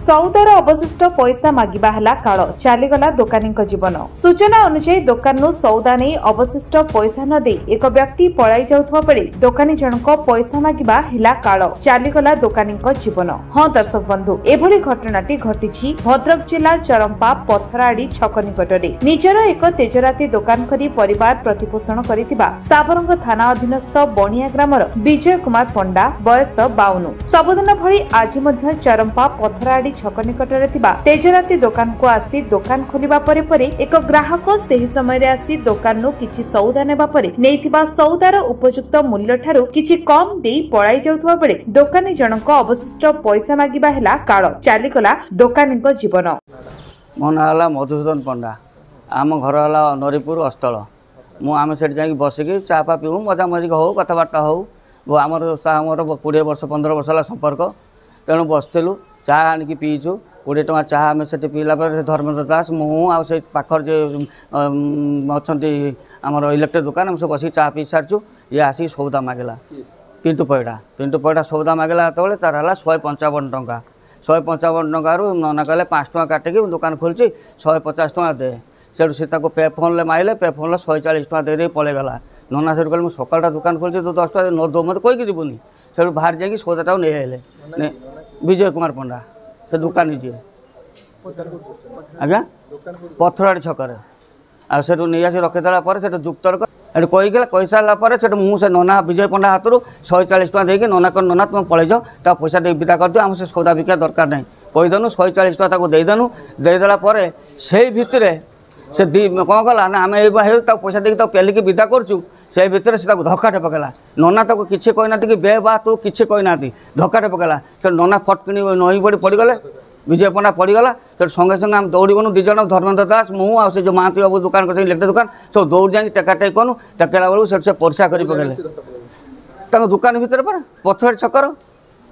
सौदार अवशिष्ट पैसा मागिबा हला काळ चालीगला दोकानी जीवन। सूचना अनुसार दोकान सौदा नहीं अवशिष्ट पैसा न दे एक व्यक्ति पलाई जाउथबा बेले दोकानी जनक पैसा मागिबा हला काळ चालीगला दोकानी जीवन। हाँ दर्शक बंधु, एभली घटनाटी घटिछि भद्रक जिला चरंपा पथराड़ी छक निकटरे। निजर एक तेजराती दोकान करी परिवार प्रतिपोषण करिथिबा साबरंग थाना अधीनस्थ बणिया ग्रामर विजय कुमार पंडा बयस 52 सबदिन भली आज मध्य चरंपा पथराड़ी छक निकटरे थिबा तेजराती दोकान को आसी दोकान खोलिबा परे एक ग्राहक सेही समय रे आसी दोकान नु किछि सौदा नेबा परे नेइथिबा सौदार उपयुक्त मूल्य ठारू किछि कम देई पळाई जाउथबा बेले दोकानी जनक अवशिष्ट पैसा मागिबा हेला काळ चालीगला दोकानी जीवन। मो ना हला मधुसूदन पंडा, आम घर हला नरीपुर अस्तल। मु आम सेठ जाई बसिकी चा पा पीऊ मजा मजी हो कथबार्ता हो आमर 20 वर्ष 15 वर्ष है संपर्क। तेणु बसलु चा आणिकी पीचु 20 टଙ୍କା चाह आम से पीला धर्मेन्द्र दास मुझे पाखर जे अच्छा आमर इलेक्ट्रिक दुकान सब बस चा पी सारी ये आसिक सौदा मागला पिंटू पैठा सौदा मागला जो तार है 155 टଙ୍କା 155 टंकारु नना कहले 5 टଙ୍କା काटिकी दुकान खोलची 150 टଙ୍କା दे से पे फोन माइले पे फोन 140 टଙ୍କା दे पलैगला। नना से कहले सकालटा दुकान खोलची तो 10 टଙ୍କା न दो मत कहीकि जीवनी से बाहर जाकि सौदाटा नहीं आए विजय कुमार पंडा से दुकान जी आज्ञा पथराड़ी छक से नहीं आसी रखीदेला से जुक्तर्क कही सारापर से मुझे नना विजय पंडा हाथ 140 टଙ୍କା देकी नना कर नना तुम पलि जाओ ता पैसा दे विदा कर दियो आम से सौदा बिका दरकार नहीं कहीदेनु 140 टଙ୍କା देदेनु देदेला से भितर से कौन कला ना आम ये पैसा देकी पेलिकी विदा करूँ से भितर से धक्काटे पकेला। नना तक किसी कहना कि बे बा तू किसी कहना धक्काटे पकेला से नना फट कि नई पड़ी पड़गले विजय पंडा पड़गला फिर संगे संगे आम दौड़ गनु दिज धर्मेन्द्र दास मुझे जो महांती बाबू दुकान कर इलेक्ट्रिक दुकान सब दौड़ जाए टेकाटे कनु टेकेला बेलू से परिसा कर पकेले दुकान भितर पर पथर छकर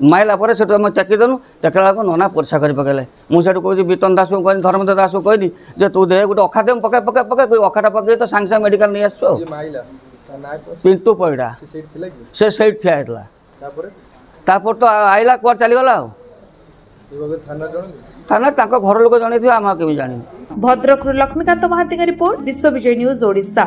माइला से टेकीदेलु टेकेला नना परिसा कर पकेले मुझे कह बीतन दास को कहनी धर्मेन्द्र दास को कहनी जे तू दे गोटे अखा दे पके पके पके अखाटा पकई तो सांगे सांगे मेडिकल नहीं आस पिंटू पैठा से सैठ ठिया तो आइला कुआर चलीगला थाना घर लोक जन आम के जानी। भद्रक लक्ष्मीकांत महांती रिपोर्ट विश्व विजय न्यूज ओडिशा।